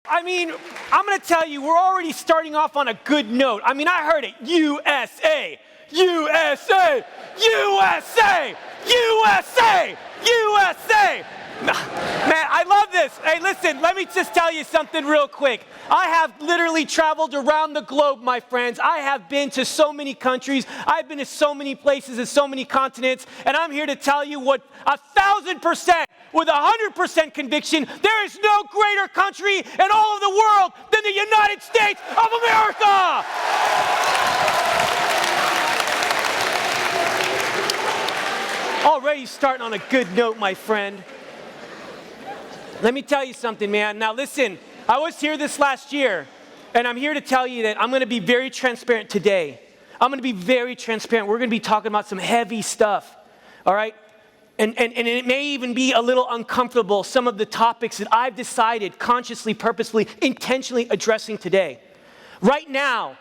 I mean, I'm going to tell you, we're already starting off on a good note. I mean, I heard it. USA, USA, USA, USA, USA. Man, I love this. Hey, listen, let me just tell you something real quick. I have literally traveled around the globe, my friends. I have been to so many countries. I've been to so many places and so many continents. And I'm here to tell you what 1,000%, with 100% conviction, there is no greater country in all of the world than the United States of America. Already starting on a good note, my friend. Let me tell you something, man. Now listen, I was here this last year, and I'm here to tell you that I'm going to be very transparent today. I'm going to be very transparent. We're going to be talking about some heavy stuff, all right? And it may even be a little uncomfortable, some of the topics that I've decided consciously, purposefully, intentionally addressing today. Right now,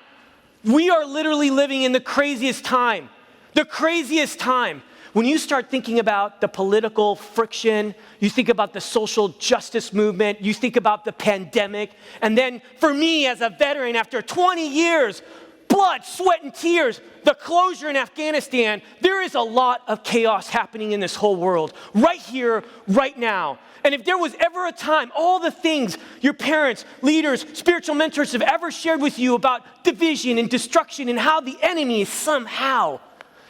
we are literally living in the craziest time. The craziest time. When you start thinking about the political friction, you think about the social justice movement, you think about the pandemic, and then for me as a veteran, after 20 years, blood, sweat, and tears, the closure in Afghanistan, there is a lot of chaos happening in this whole world, right here, right now. And if there was ever a time, all the things your parents, leaders, spiritual mentors have ever shared with you about division and destruction and how the enemy is somehow,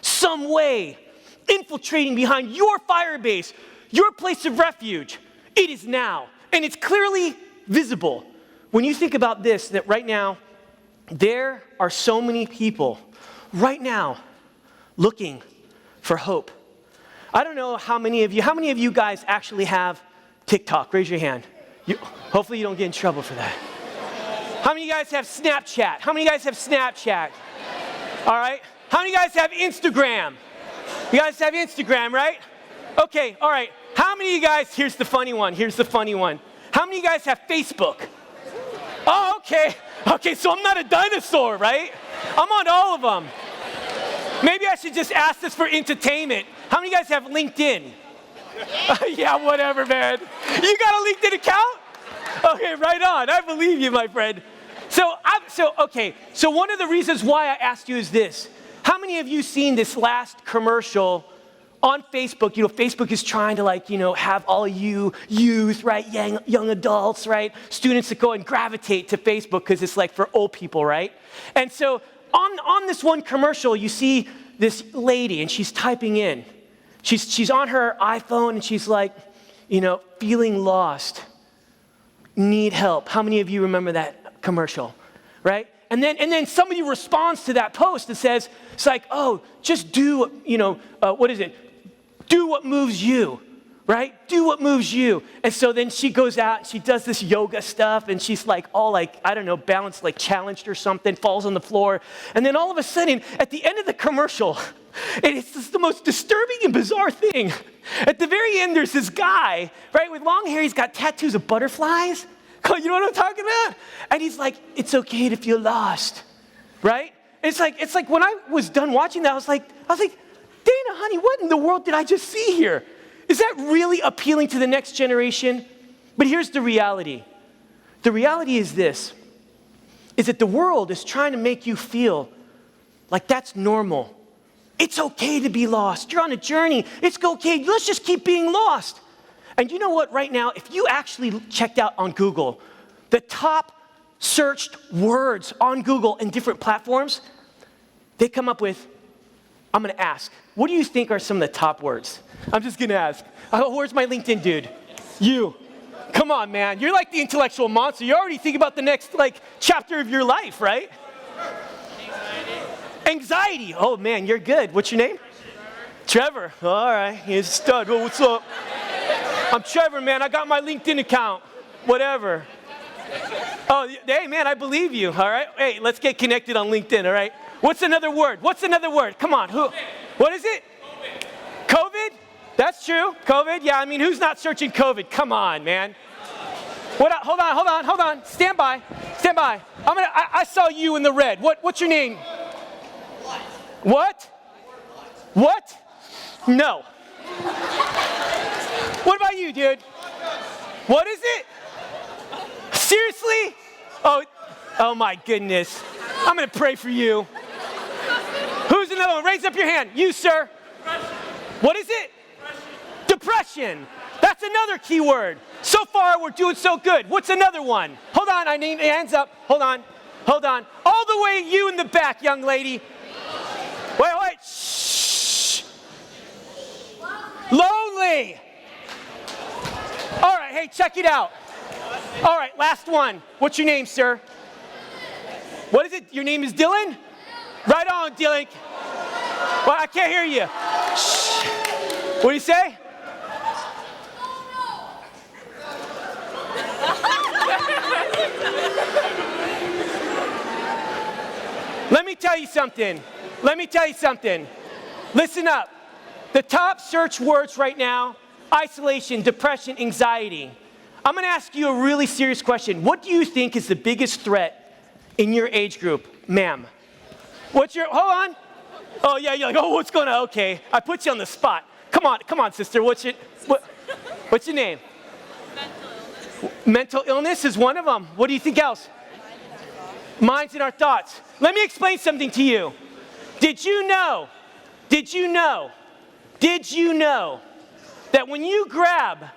some way, infiltrating behind your fire base, your place of refuge, it is now. And it's clearly visible. When you think about this, that right now, there are so many people right now looking for hope. I don't know how many of you guys actually have TikTok? Raise your hand. Hopefully you don't get in trouble for that. How many of you guys have Snapchat? How many of you guys have Snapchat? All right. How many of you guys have Instagram? You guys have Instagram, right? Okay, all right. How many of you guys, here's the funny one. How many of you guys have Facebook? Oh, okay. Okay, so I'm not a dinosaur, right? I'm on all of them. Maybe I should just ask this for entertainment. How many of you guys have LinkedIn? Yeah, whatever, man. You got a LinkedIn account? Okay, right on. I believe you, my friend. So one of the reasons why I asked you is this. How many of you seen this last commercial on Facebook? You know, Facebook is trying to have all you youth, right? Young adults, right? Students that go and gravitate to Facebook because it's like for old people, right? And so on this one commercial, you see this lady and she's typing in. She's on her iPhone and she's like, feeling lost, need help. How many of you remember that commercial, right? And then somebody responds to that post and says, it's like, oh, just do, do what moves you, right? Do what moves you. And so then she goes out and she does this yoga stuff and she's like all balanced, like challenged or something, falls on the floor. And then all of a sudden, at the end of the commercial, it's just the most disturbing and bizarre thing. At the very end, there's this guy, right, with long hair. He's got tattoos of butterflies. You know what I'm talking about? And he's like, it's okay to feel lost, right? It's like when I was done watching that, I was like, Dana, honey, what in the world did I just see here? Is that really appealing to the next generation? But here's the reality. The reality is this, is that the world is trying to make you feel like that's normal. It's okay to be lost. You're on a journey. It's okay. Let's just keep being lost. And you know what, right now, if you actually checked out on Google, the top searched words on Google and different platforms, they come up with, I'm going to ask, what do you think are some of the top words? I'm just going to ask. Where's my LinkedIn dude? You. Come on, man. You're like the intellectual monster. You're already thinking about the next, chapter of your life, right? Anxiety. Oh, man, you're good. What's your name? Trevor. All right. He's a stud. Well, what's up? I'm Trevor, man. I got my LinkedIn account. Whatever. Oh, hey, man, I believe you, all right? Hey, let's get connected on LinkedIn, all right? What's another word? Come on. What is it? COVID? That's true. COVID? Yeah, I mean, who's not searching COVID? Come on, man. Hold on. Stand by. I saw you in the red. What's your name? What? No. What about you, dude? What is it? Seriously? Seriously? Oh my goodness. I'm going to pray for you. Who's another one? Raise up your hand. You, sir. Depression. What is it? Depression. That's another key word. So far, we're doing so good. What's another one? Hold on, I need hands up. Hold on. All the way you in the back, young lady. Wait. Shh. Lonely. All right, hey, check it out. All right, last one. What's your name, sir? What is it? Your name is Dylan? Right on, Dylan. Well, I can't hear you. Shh. What do you say? Let me tell you something. Listen up. The top search words right now, isolation, depression, anxiety. I'm going to ask you a really serious question. What do you think is the biggest threat in your age group, ma'am? Hold on. Oh, yeah, you're like, what's going on? Okay, I put you on the spot. Come on, sister. What's your name? Mental illness is one of them. What do you think else? Minds and our thoughts. Let me explain something to you. Did you know that when you grab,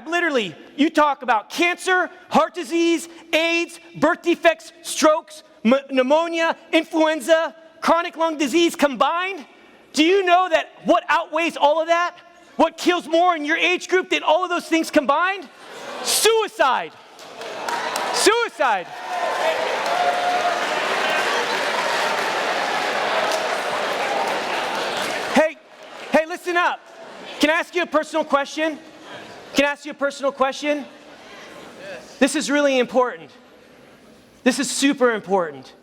literally, you talk about cancer, heart disease, AIDS, birth defects, strokes, pneumonia, influenza, chronic lung disease combined, do you know that what outweighs all of that? What kills more in your age group than all of those things combined? Suicide. Hey, listen up. Can I ask you a personal question? This is really important. This is super important.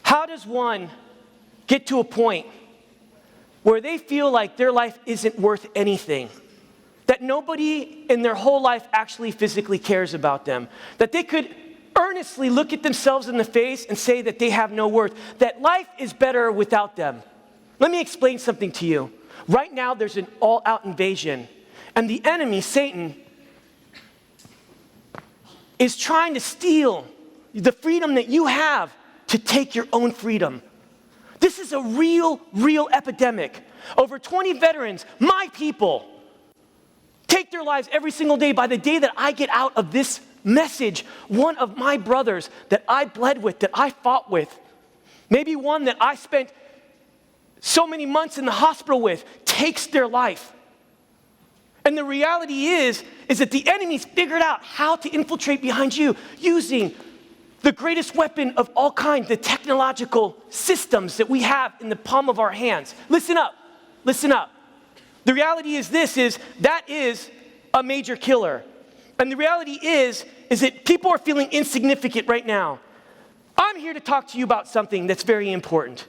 How does one get to a point where they feel like their life isn't worth anything? That nobody in their whole life actually physically cares about them? That they could earnestly look at themselves in the face and say that they have no worth? That life is better without them? Let me explain something to you. Right now, there's an all-out invasion. And the enemy, Satan, is trying to steal the freedom that you have to take your own freedom. This is a real epidemic. Over 20 veterans, my people, take their lives every single day. By the day that I get out of this message, one of my brothers that I bled with, that I fought with, maybe one that I spent so many months in the hospital with, takes their life. And the reality is that the enemy's figured out how to infiltrate behind you using the greatest weapon of all kinds, the technological systems that we have in the palm of our hands. Listen up. The reality is that is a major killer. And the reality is that people are feeling insignificant right now. I'm here to talk to you about something that's very important.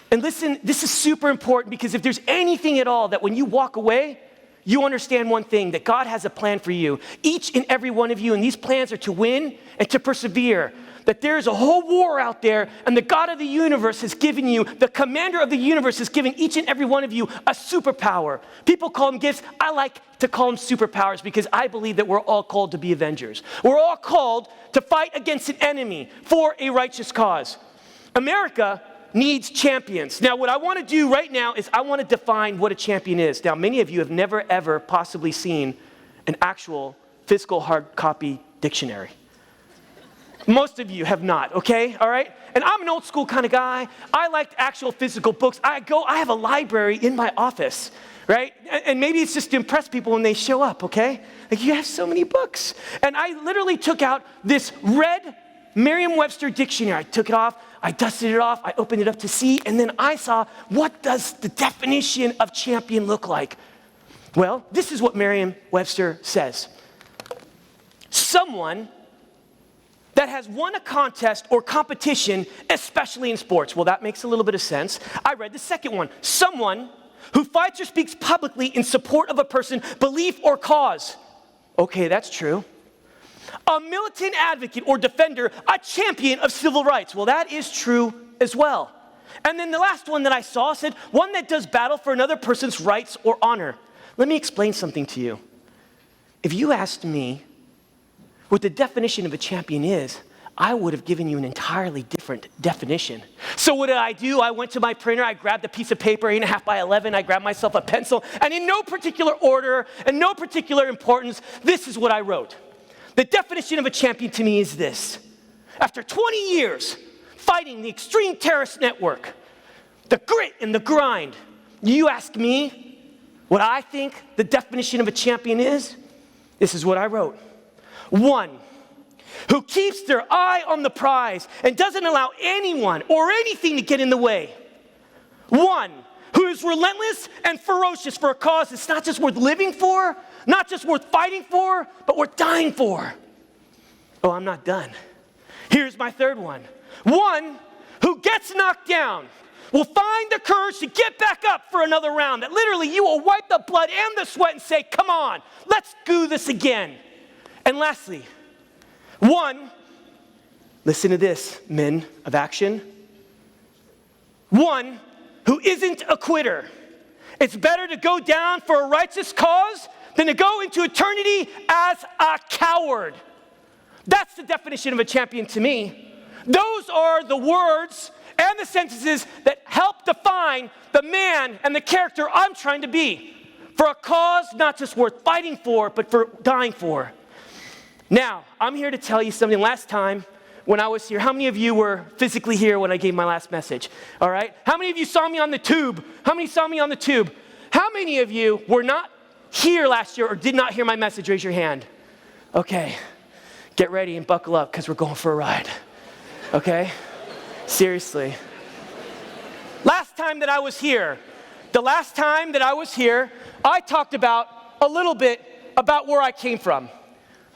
And listen, this is super important because if there's anything at all that when you walk away, you understand one thing, that God has a plan for you. Each and every one of you, and these plans are to win and to persevere. That there's a whole war out there, and the God of the universe has given you, the commander of the universe has given each and every one of you a superpower. People call them gifts. I like to call them superpowers because I believe that we're all called to be avengers. We're all called to fight against an enemy for a righteous cause. America needs champions. Now, what I want to do right now is I want to define what a champion is. Now, many of you have never, ever possibly seen an actual physical hard copy dictionary. Most of you have not, okay? All right? And I'm an old school kind of guy. I like actual physical books. I have a library in my office, right? And maybe it's just to impress people when they show up, okay? Like, you have so many books. And I literally took out this red Merriam-Webster dictionary. I took it off, I dusted it off, I opened it up to see, and then I saw, what does the definition of champion look like? Well, this is what Merriam-Webster says. Someone that has won a contest or competition, especially in sports. Well, that makes a little bit of sense. I read the second one. Someone who fights or speaks publicly in support of a person, belief, or cause. Okay, that's true. A militant advocate or defender, a champion of civil rights. Well, that is true as well. And then the last one that I saw said, one that does battle for another person's rights or honor. Let me explain something to you. If you asked me what the definition of a champion is, I would have given you an entirely different definition. So what did I do? I went to my printer, I grabbed a piece of paper, 8.5 by 11, I grabbed myself a pencil, and in no particular order and no particular importance, this is what I wrote. The definition of a champion to me is this. After 20 years fighting the extreme terrorist network, the grit and the grind, you ask me what I think the definition of a champion is? This is what I wrote. One, who keeps their eye on the prize and doesn't allow anyone or anything to get in the way. One, who is relentless and ferocious for a cause that's not just worth living for, not just worth fighting for, but worth dying for. Oh, I'm not done. Here's my third one. One, who gets knocked down will find the courage to get back up for another round. That literally you will wipe the blood and the sweat and say, come on, let's do this again. And lastly, one, listen to this, men of action. One who isn't a quitter. It's better to go down for a righteous cause than to go into eternity as a coward. That's the definition of a champion to me. Those are the words and the sentences that help define the man and the character I'm trying to be. For a cause not just worth fighting for, but for dying for. Now, I'm here to tell you something. Last time when I was here, how many of you were physically here when I gave my last message? All right? How many of you saw me on the tube? How many saw me on the tube? How many of you were not here last year or did not hear my message? Raise your hand. Okay. Get ready and buckle up because we're going for a ride. Okay? Seriously. Last time that I was here, I talked about a little bit about where I came from.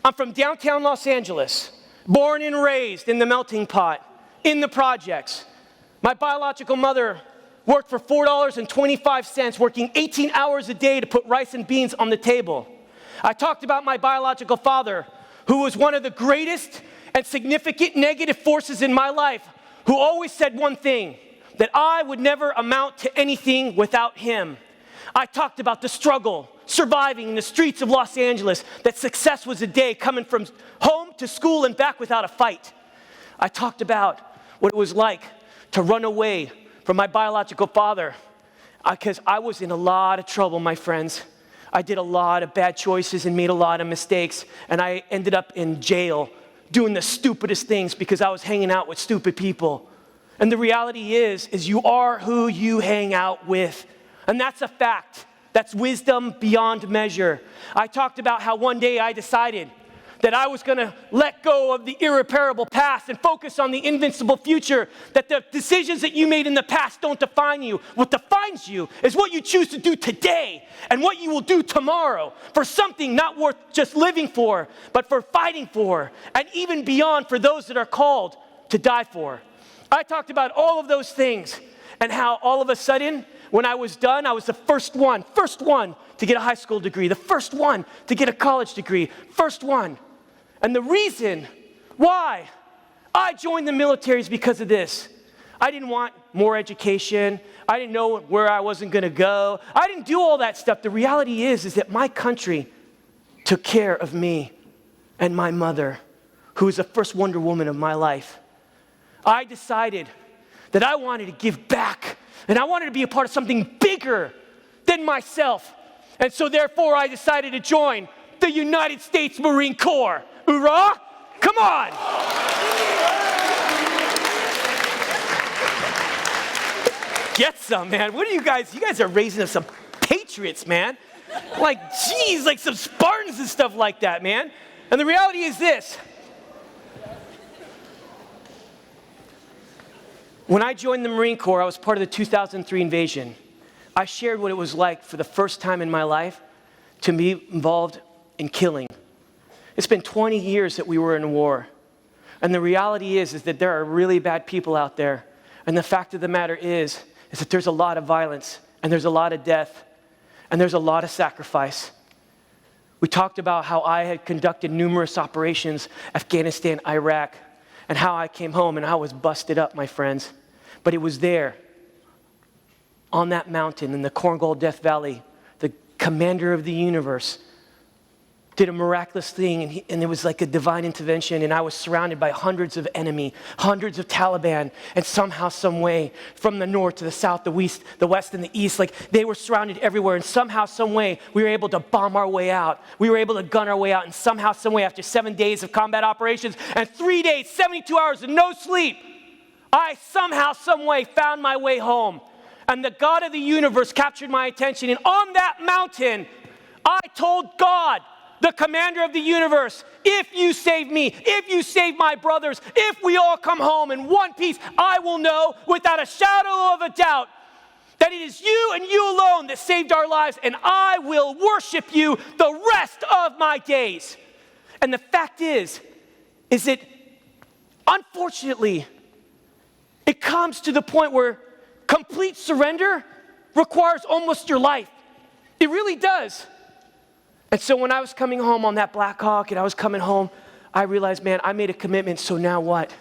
I'm from downtown Los Angeles, born and raised in the melting pot, in the projects. My biological mother worked for $4.25, working 18 hours a day to put rice and beans on the table. I talked about my biological father, who was one of the greatest and significant negative forces in my life, who always said one thing, that I would never amount to anything without him. I talked about the struggle, surviving in the streets of Los Angeles, that success was a day coming from home to school and back without a fight. I talked about what it was like to run away from my biological father, because I was in a lot of trouble, my friends. I did a lot of bad choices and made a lot of mistakes, and I ended up in jail doing the stupidest things because I was hanging out with stupid people. And the reality is you are who you hang out with. And that's a fact. That's wisdom beyond measure. I talked about how one day I decided that I was going to let go of the irreparable past and focus on the invincible future, that the decisions that you made in the past don't define you. What defines you is what you choose to do today and what you will do tomorrow for something not worth just living for, but for fighting for, and even beyond for those that are called to die for. I talked about all of those things and how all of a sudden, when I was done, I was the first one to get a high school degree, the first one to get a college degree, first one. And the reason why I joined the military is because of this. I didn't want more education. I didn't know where I wasn't going to go. I didn't do all that stuff. The reality is that my country took care of me and my mother, who was the first Wonder Woman of my life. I decided that I wanted to give back, and I wanted to be a part of something bigger than myself. And so therefore, I decided to join the United States Marine Corps. Hoorah! Come on! Get some, man. What are you guys? You guys are raising up some patriots, man. Like, geez, like some Spartans and stuff like that, man. And the reality is this. When I joined the Marine Corps, I was part of the 2003 invasion. I shared what it was like for the first time in my life to be involved in killing. It's been 20 years that we were in war. And the reality is that there are really bad people out there. And the fact of the matter is that there's a lot of violence, and there's a lot of death, and there's a lot of sacrifice. We talked about how I had conducted numerous operations, Afghanistan, Iraq, and how I came home and how I was busted up, my friends. But it was there, on that mountain in the Corngold Death Valley, the commander of the universe did a miraculous thing, and it was like a divine intervention, and I was surrounded by hundreds of enemy, hundreds of Taliban, and somehow, some way, from the north to the south, the west, and the east, like they were surrounded everywhere, and somehow, some way, we were able to bomb our way out. We were able to gun our way out, and somehow, some way, after 7 days of combat operations, and 3 days, 72 hours, and no sleep, I somehow, some way, found my way home. And the God of the universe captured my attention, and on that mountain, I told God, the commander of the universe, if you save me, if you save my brothers, if we all come home in one piece, I will know without a shadow of a doubt that it is you and you alone that saved our lives, and I will worship you the rest of my days. And the fact is that unfortunately, it comes to the point where complete surrender requires almost your life. It really does. And so when I was coming home on that Black Hawk and I was coming home, I realized, man, I made a commitment, so now what?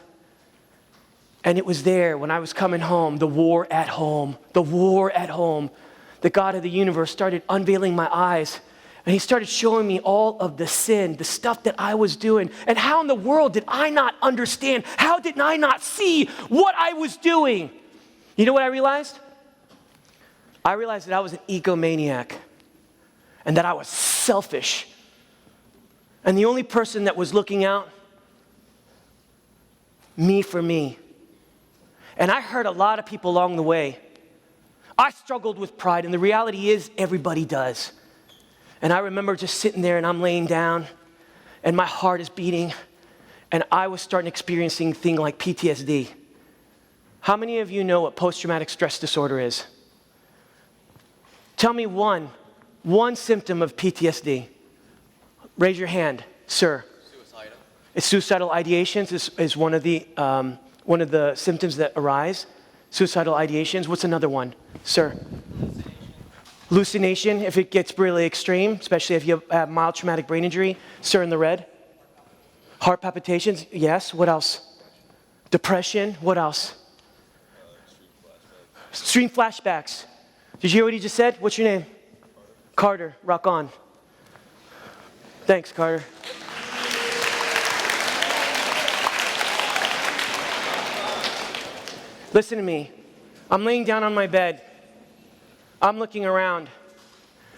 And it was there when I was coming home, the war at home, the God of the universe started unveiling my eyes. And he started showing me all of the sin, the stuff that I was doing. And how in the world did I not understand? How did I not see what I was doing? You know what I realized? I realized that I was an egomaniac. And that I was selfish. And the only person that was looking out, me for me. And I hurt a lot of people along the way. I struggled with pride, and the reality is everybody does. And I remember just sitting there and I'm laying down and my heart is beating and I was starting experiencing things like PTSD. How many of you know what post-traumatic stress disorder is? Tell me one symptom of PTSD. Raise your hand, sir. Suicidal. It's suicidal ideations is one of the symptoms that arise. Suicidal ideations. What's another one, sir? Hallucination, if it gets really extreme, especially if you have mild traumatic brain injury. Sir in the red. Heart palpitations, yes. What else? Depression, what else? Extreme flashbacks. Did you hear what he just said? What's your name? Carter, rock on. Thanks, Carter. Listen to me. I'm laying down on my bed. I'm looking around.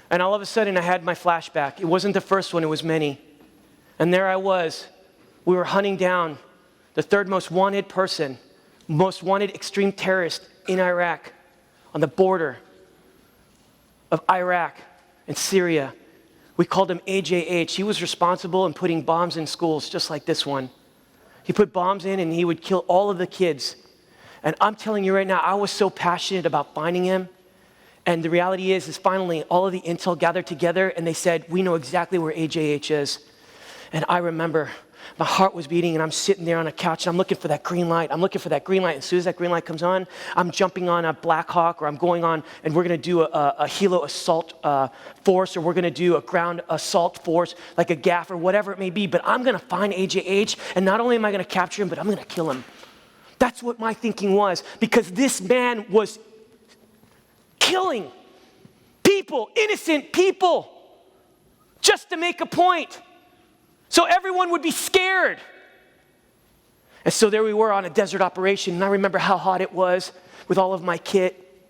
And all of a sudden, I had my flashback. It wasn't the first one, it was many. And there I was. We were hunting down the third most wanted person, most wanted extreme terrorist in Iraq, on the border of Iraq and Syria. We called him AJH. He was responsible in putting bombs in schools just like this one. He put bombs in and he would kill all of the kids. And I'm telling you right now, I was so passionate about finding him. And the reality is finally all of the intel gathered together and they said, we know exactly where AJH is. And I remember my heart was beating and I'm sitting there on a couch and I'm looking for that green light. And as soon as that green light comes on, I'm jumping on a Black Hawk or I'm going on and we're going to do a helo assault force or we're going to do a ground assault force like a GAF or whatever it may be. But I'm going to find AJH and not only am I going to capture him, but I'm going to kill him. That's what my thinking was, because this man was killing people, innocent people, just to make a point. So everyone would be scared. And so there we were on a desert operation, and I remember how hot it was with all of my kit.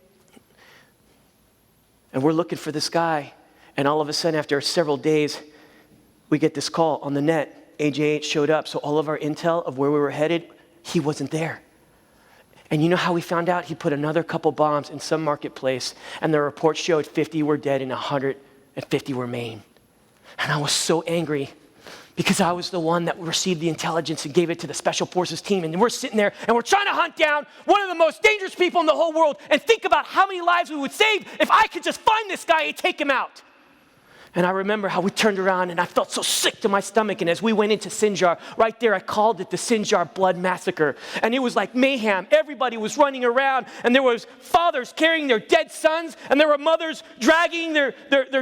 And we're looking for this guy, and all of a sudden, after several days, we get this call on the net. AJH showed up, so all of our intel of where we were headed, he wasn't there. And you know how we found out? He put another couple bombs in some marketplace, and the report showed 50 were dead and 150 were maimed. And I was so angry because I was the one that received the intelligence and gave it to the special forces team. And we're sitting there and we're trying to hunt down one of the most dangerous people in the whole world and think about how many lives we would save if I could just find this guy and take him out. And I remember how we turned around and I felt so sick to my stomach. And as we went into Sinjar, right there, I called it the Sinjar Blood Massacre. And it was like mayhem. Everybody was running around and there was fathers carrying their dead sons and there were mothers dragging their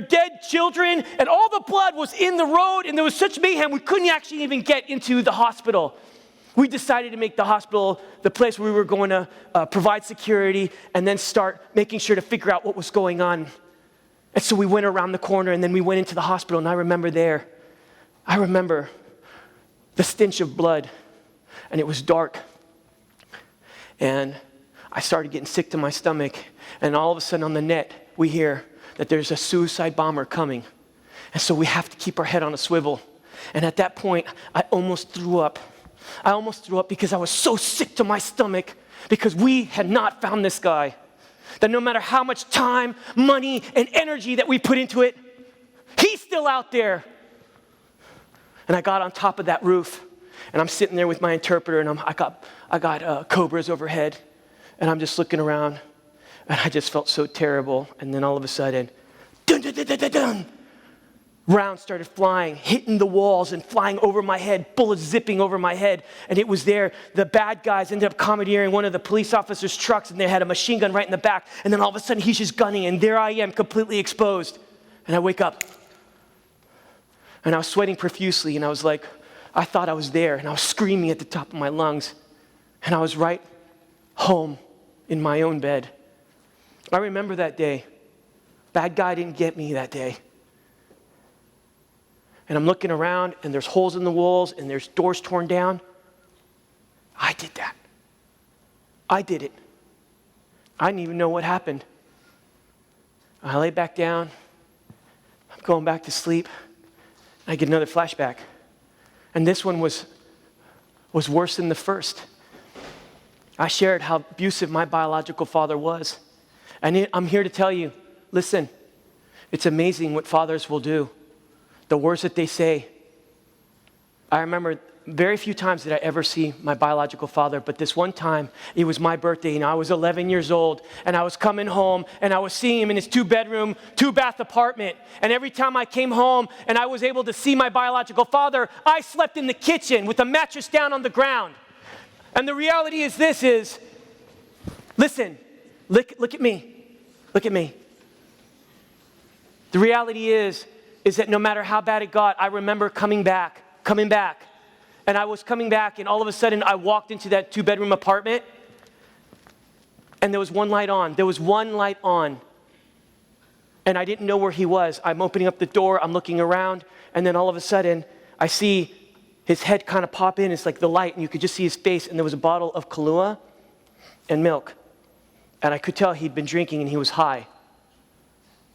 dead children. And all the blood was in the road and there was such mayhem we couldn't actually even get into the hospital. We decided to make the hospital the place where we were going to provide security and then start making sure to figure out what was going on. And so we went around the corner and then we went into the hospital and I remember there I remember the stench of blood, and it was dark. And I started getting sick to my stomach, and all of a sudden on the net, we hear that there's a suicide bomber coming. And so we have to keep our head on a swivel. And at that point, I almost threw up. I almost threw up because I was so sick to my stomach because we had not found this guy. That no matter how much time, money, and energy that we put into it, he's still out there. And I got on top of that roof, and I'm sitting there with my interpreter, and I got cobras overhead, and I'm just looking around, and I just felt so terrible. And then all of a sudden, dun, dun, dun, dun, dun, dun, rounds started flying, hitting the walls and flying over my head, bullets zipping over my head. And it was there. The bad guys ended up commandeering one of the police officers' trucks, and they had a machine gun right in the back. And then all of a sudden, he's just gunning, and there I am, completely exposed. And I wake up, and I was sweating profusely, and I was like, I thought I was there, and I was screaming at the top of my lungs. And I was right home in my own bed. I remember that day. Bad guy didn't get me that day. And I'm looking around, and there's holes in the walls, and there's doors torn down. I did that. I did it. I didn't even know what happened. I lay back down. I'm going back to sleep. I get another flashback. And this one was worse than the first. I shared how abusive my biological father was. And I'm here to tell you, listen, it's amazing what fathers will do. The words that they say. I remember very few times did I ever see my biological father, but this one time, it was my birthday, and I was 11 years old, and I was coming home, and I was seeing him in his 2-bedroom, 2-bath apartment. And every time I came home and I was able to see my biological father, I slept in the kitchen with a mattress down on the ground. And the reality is listen, look at me. Look at me. The reality is that no matter how bad it got, I remember coming back. And I was coming back, and all of a sudden, I walked into that 2-bedroom apartment, and there was one light on. And I didn't know where he was. I'm opening up the door, I'm looking around, and then all of a sudden, I see his head kind of pop in. It's like the light, and you could just see his face, and there was a bottle of Kahlua and milk. And I could tell he'd been drinking, and he was high.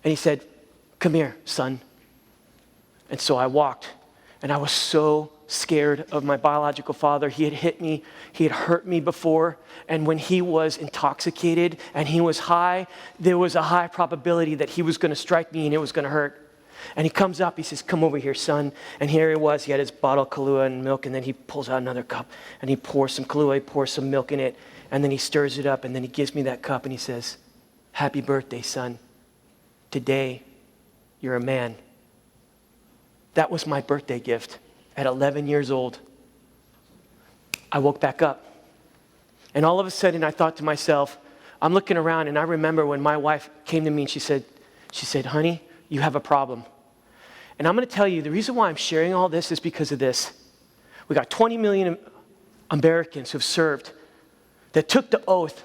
And he said, "Come here, son." And so I walked, and I was so scared of my biological father. He had hit me, he had hurt me before, and when he was intoxicated and he was high, there was a high probability that he was going to strike me and it was going to hurt. And he comes up, he says, "Come over here, son." And here he was, he had his bottle of Kahlua and milk, and then he pulls out another cup, and he pours some Kahlua, he pours some milk in it, and then he stirs it up, and then he gives me that cup, and he says, "Happy birthday, son. Today, you're a man." That was my birthday gift at 11 years old. I woke back up. And all of a sudden, I thought to myself, I'm looking around, and I remember when my wife came to me and she said, "Honey, you have a problem." And I'm going to tell you, the reason why I'm sharing all this is because of this. We got 20 million Americans who have served that took the oath.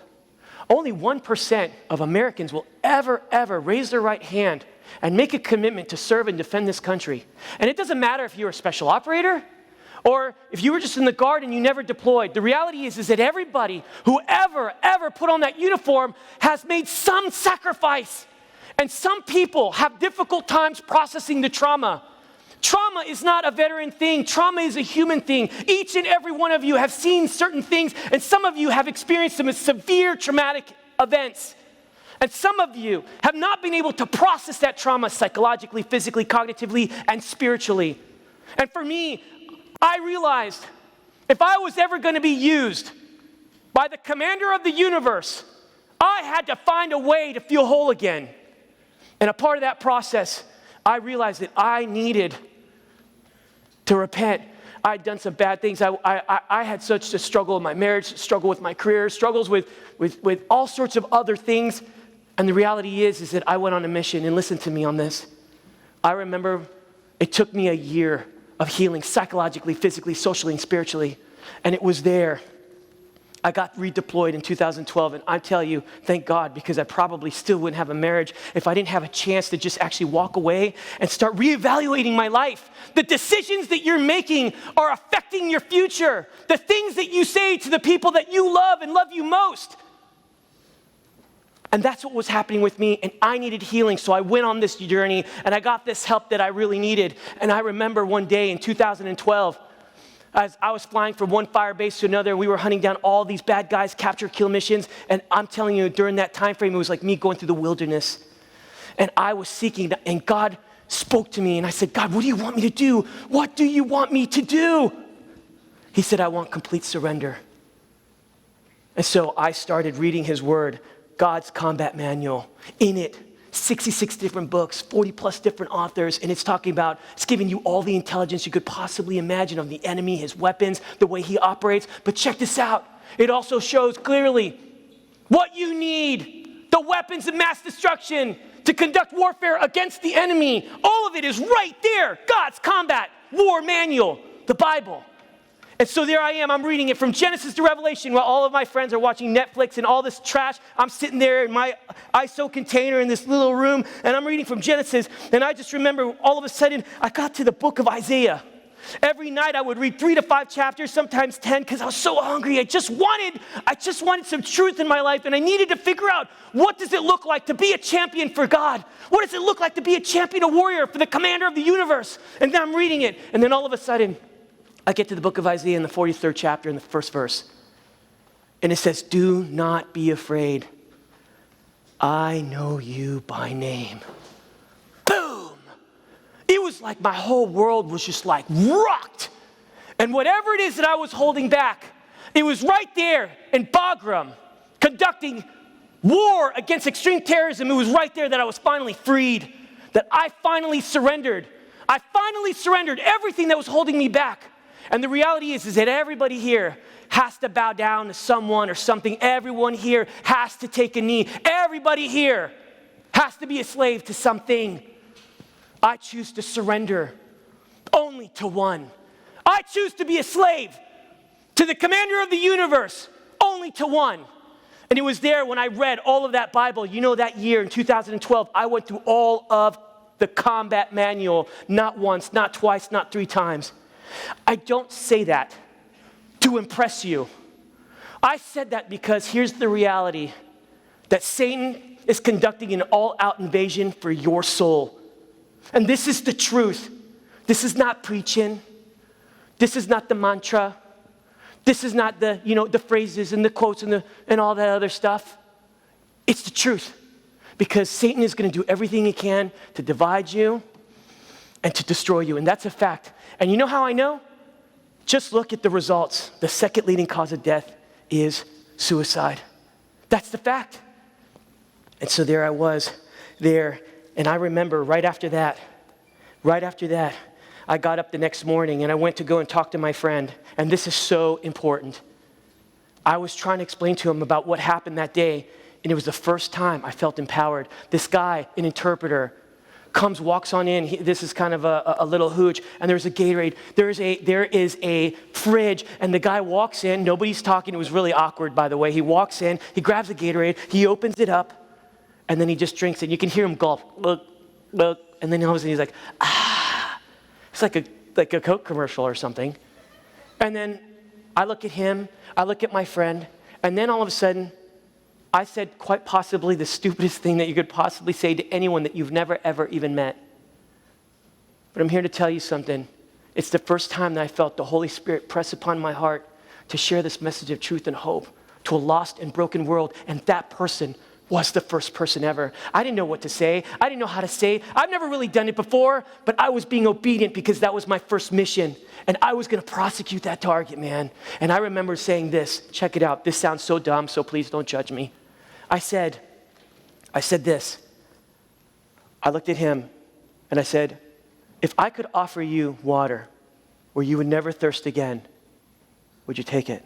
Only 1% of Americans will ever raise their right hand and make a commitment to serve and defend this country. And it doesn't matter if you're a special operator or if you were just in the Guard and you never deployed. The reality is that everybody who ever put on that uniform has made some sacrifice. And some people have difficult times processing the trauma. Trauma is not a veteran thing. Trauma is a human thing. Each and every one of you have seen certain things, and some of you have experienced some severe traumatic events. And some of you have not been able to process that trauma psychologically, physically, cognitively, and spiritually. And for me, I realized if I was ever going to be used by the commander of the universe, I had to find a way to feel whole again. And a part of that process, I realized that I needed to repent. I had done some bad things. I had such a struggle in my marriage, struggle with my career, struggles with all sorts of other things. And the reality is that I went on a mission, and listen to me on this. I remember it took me a year of healing psychologically, physically, socially, and spiritually. And it was there I got redeployed in 2012, and I tell you, thank God, because I probably still wouldn't have a marriage if I didn't have a chance to just actually walk away and start reevaluating my life. The decisions that you're making are affecting your future. The things that you say to the people that you love and love you most. And that's what was happening with me, and I needed healing, so I went on this journey, and I got this help that I really needed. And I remember one day in 2012, as I was flying from one fire base to another, we were hunting down all these bad guys, capture, kill missions. And I'm telling you, during that time frame, it was like me going through the wilderness. And I was seeking, and God spoke to me. And I said, God, what do you want me to do? What do you want me to do? He said, I want complete surrender. And so I started reading his word, God's combat manual. In it, 66 different books, 40 plus different authors, and it's talking about, it's giving you all the intelligence you could possibly imagine of the enemy, his weapons, the way he operates. But check this out. It also shows clearly what you need, the weapons of mass destruction to conduct warfare against the enemy. All of it is right there. God's combat war manual, the Bible. And so there I am, I'm reading it from Genesis to Revelation while all of my friends are watching Netflix and all this trash. I'm sitting there in my ISO container in this little room, and I'm reading from Genesis, and I just remember all of a sudden, I got to the book of Isaiah. Every night I would read 3 to 5 chapters, sometimes 10, because I was so hungry. I just wanted some truth in my life, and I needed to figure out, what does it look like to be a champion for God? What does it look like to be a champion, a warrior for the commander of the universe? And then I'm reading it, and then all of a sudden, I get to the book of Isaiah in the 43rd chapter in the first verse. And it says, do not be afraid. I know you by name. Boom! It was like my whole world was just like rocked. And whatever it is that I was holding back, it was right there in Bagram, conducting war against extreme terrorism. It was right there that I was finally freed, that I finally surrendered. I finally surrendered everything that was holding me back. And the reality is that everybody here has to bow down to someone or something. Everyone here has to take a knee. Everybody here has to be a slave to something. I choose to surrender only to one. I choose to be a slave to the commander of the universe, only to one. And it was there when I read all of that Bible. You know, that year in 2012, I went through all of the combat manual, not once, not twice, not 3 times. I don't say that to impress you. I said that because here's the reality, that Satan is conducting an all-out invasion for your soul. And this is the truth. This is not preaching. This is not the mantra. This is not the, the phrases and the quotes and all that other stuff. It's the truth. Because Satan is going to do everything he can to divide you and to destroy you. And that's a fact. And you know how I know? Just look at the results. The second leading cause of death is suicide. That's the fact. And so there I was there. And I remember right after that, I got up the next morning and I went to go and talk to my friend. And this is so important. I was trying to explain to him about what happened that day. And it was the first time I felt empowered. This guy, an interpreter, walks on in. This is kind of a little hooch, and there's a Gatorade. There is a fridge, and the guy walks in. Nobody's talking. It was really awkward, by the way. He walks in. He grabs a Gatorade. He opens it up, and then he just drinks it. You can hear him gulp, look, and then all of a sudden he's like, ah. It's like a Coke commercial or something. And then I look at him. I look at my friend, and then all of a sudden, I said quite possibly the stupidest thing that you could possibly say to anyone that you've never, ever even met. But I'm here to tell you something. It's the first time that I felt the Holy Spirit press upon my heart to share this message of truth and hope to a lost and broken world, and that person was the first person ever. I didn't know what to say. I didn't know how to say it. I've never really done it before, but I was being obedient because that was my first mission, and I was going to prosecute that target, man. And I remember saying this. Check it out. This sounds so dumb, so please don't judge me. I said this. I looked at him and I said, if I could offer you water where you would never thirst again, would you take it?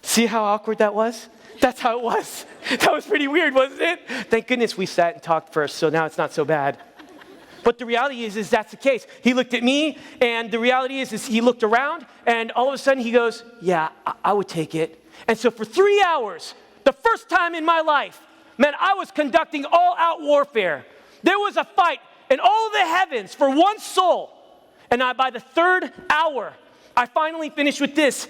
See how awkward that was? That's how it was. That was pretty weird, wasn't it? Thank goodness we sat and talked first, so now it's not so bad. But the reality is that's the case. He looked at me, and the reality is he looked around, and all of a sudden he goes, yeah, I would take it. And so for 3 hours, the first time in my life, man, I was conducting all-out warfare. There was a fight in all the heavens for one soul. And by the third hour, I finally finished with this.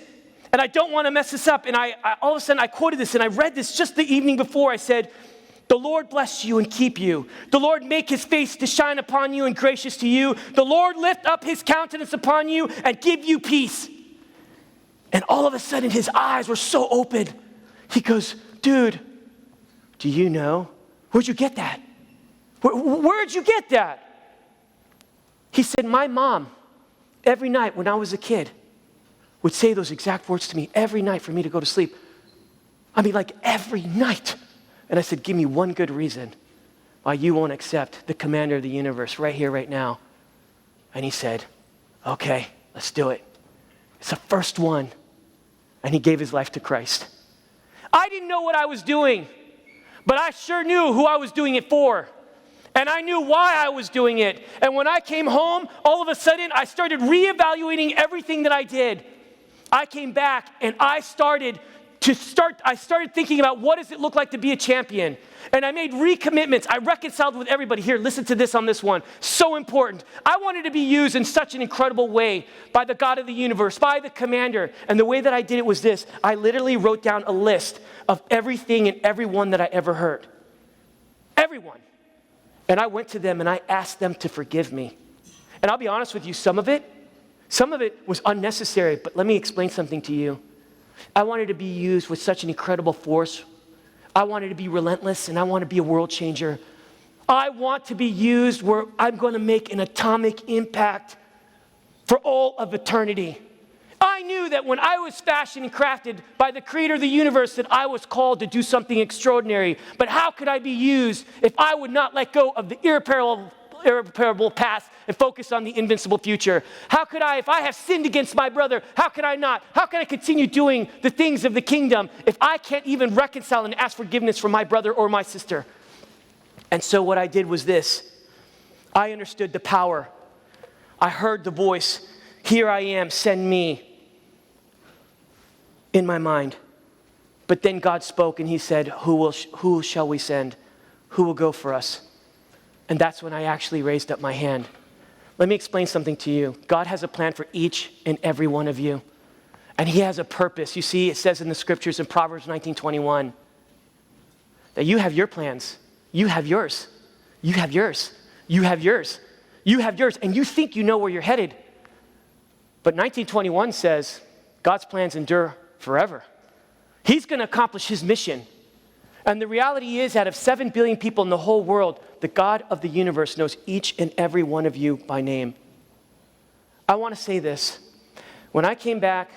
And I don't want to mess this up. And I all of a sudden, I quoted this, and I read this just the evening before. I said, the Lord bless you and keep you. The Lord make his face to shine upon you and gracious to you. The Lord lift up his countenance upon you and give you peace. And all of a sudden, his eyes were so open. He goes, dude, do you know? Where'd you get that? Where'd you get that? He said, my mom, every night when I was a kid, would say those exact words to me every night for me to go to sleep. I mean, like every night. And I said, give me one good reason why you won't accept the commander of the universe right here, right now. And he said, okay, let's do it. It's the first one. And he gave his life to Christ. I didn't know what I was doing, but I sure knew who I was doing it for. And I knew why I was doing it. And when I came home, all of a sudden, I started reevaluating everything that I did. I came back and I started thinking about what does it look like to be a champion. And I made recommitments. I reconciled with everybody. Here, listen to this on this one. So important. I wanted to be used in such an incredible way by the God of the universe, by the commander. And the way that I did it was this. I literally wrote down a list of everything and everyone that I ever hurt. Everyone. And I went to them and I asked them to forgive me. And I'll be honest with you, some of it was unnecessary, but let me explain something to you. I wanted to be used with such an incredible force. I wanted to be relentless, and I want to be a world changer. I want to be used where I'm going to make an atomic impact for all of eternity. I knew that when I was fashioned and crafted by the creator of the universe that I was called to do something extraordinary. But how could I be used if I would not let go of the irreparable past and focus on the invincible future? How could I, if I have sinned against my brother, how could I not? How can I continue doing the things of the kingdom if I can't even reconcile and ask forgiveness from my brother or my sister? And so what I did was this. I understood the power. I heard the voice, here I am, send me, in my mind. But then God spoke and he said, who shall we send? Who will go for us? And that's when I actually raised up my hand. Let me explain something to you. God has a plan for each and every one of you. And he has a purpose. You see, it says in the scriptures in Proverbs 19:21 that you have your plans. You have yours. You have yours. You have yours. You have yours. And you think you know where you're headed. But 19:21 says God's plans endure forever. He's going to accomplish his mission. And the reality is, out of 7 billion people in the whole world, the God of the universe knows each and every one of you by name. I want to say this. When I came back,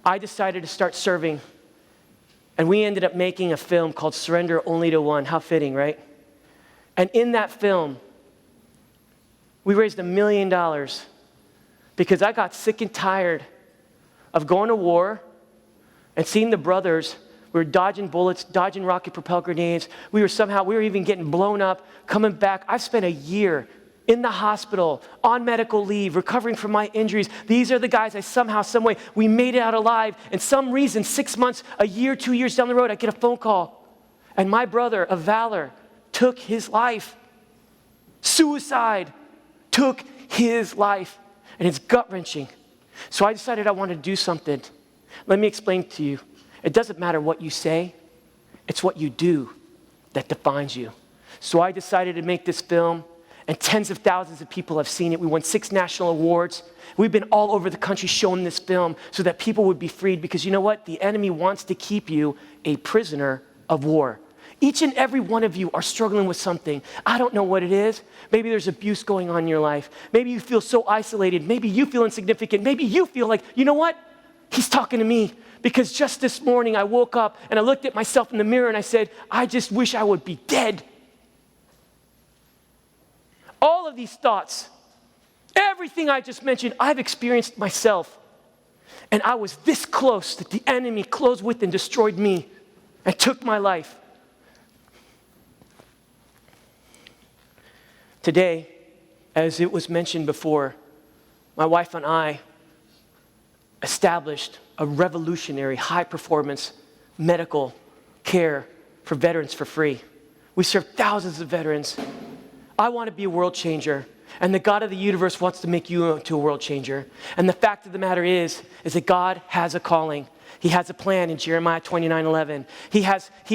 I decided to start serving. And we ended up making a film called Surrender Only to One. How fitting, right? And in that film, we raised $1 million because I got sick and tired of going to war and seeing the brothers. We were dodging bullets, dodging rocket-propelled grenades. We were even getting blown up, coming back. I've spent a year in the hospital, on medical leave, recovering from my injuries. These are the guys somehow, some way, we made it out alive. And some reason, 6 months, a year, 2 years down the road, I get a phone call. And my brother of Valor took his life. Suicide took his life. And it's gut-wrenching. So I decided I wanted to do something. Let me explain to you. It doesn't matter what you say. It's what you do that defines you. So I decided to make this film, and tens of thousands of people have seen it. We won 6 national awards. We've been all over the country showing this film so that people would be freed, because you know what? The enemy wants to keep you a prisoner of war. Each and every one of you are struggling with something. I don't know what it is. Maybe there's abuse going on in your life. Maybe you feel so isolated. Maybe you feel insignificant. Maybe you feel like, you know what? He's talking to me. Because just this morning I woke up and I looked at myself in the mirror and I said, I just wish I would be dead. All of these thoughts, everything I just mentioned, I've experienced myself. And I was this close that the enemy closed with and destroyed me and took my life. Today, As it was mentioned before, my wife and I established a revolutionary high-performance medical care for veterans for free. We serve thousands of veterans. I want to be a world changer, and the God of the universe wants to make you into a world changer. And the fact of the matter is that God has a calling. He has a plan in Jeremiah 29:11. He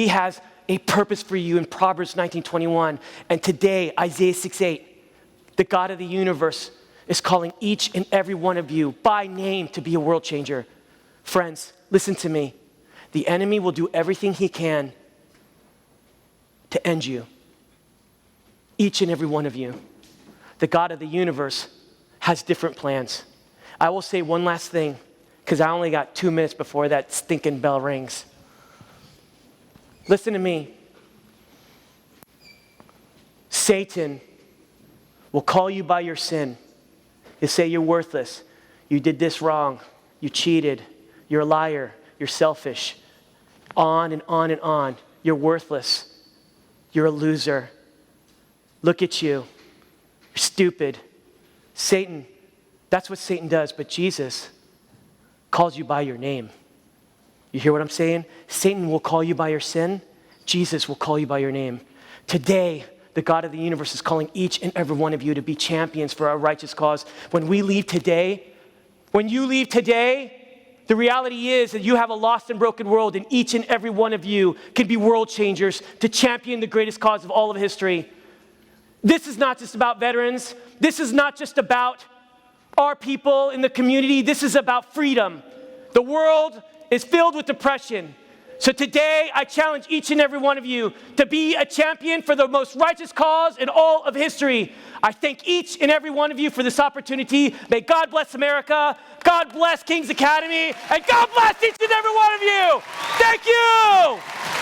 has a purpose for you in Proverbs 19:21. And today, Isaiah 6:8, the God of the universe is calling each and every one of you by name to be a world changer. Friends, listen to me. The enemy will do everything he can to end you. Each and every one of you. The God of the universe has different plans. I will say one last thing, because I only got 2 minutes before that stinking bell rings. Listen to me. Satan will call you by your sin. He'll say you're worthless. You did this wrong. You cheated. You're a liar. You're selfish. On and on and on. You're worthless. You're a loser. Look at you. You're stupid. Satan, that's what Satan does, but Jesus calls you by your name. You hear what I'm saying? Satan will call you by your sin. Jesus will call you by your name. Today, the God of the universe is calling each and every one of you to be champions for our righteous cause. When you leave today, the reality is that you have a lost and broken world, and each and every one of you can be world changers to champion the greatest cause of all of history. This is not just about veterans. This is not just about our people in the community. This is about freedom. The world is filled with depression. So today, I challenge each and every one of you to be a champion for the most righteous cause in all of history. I thank each and every one of you for this opportunity. May God bless America. God bless King's Academy. And God bless each and every one of you. Thank you.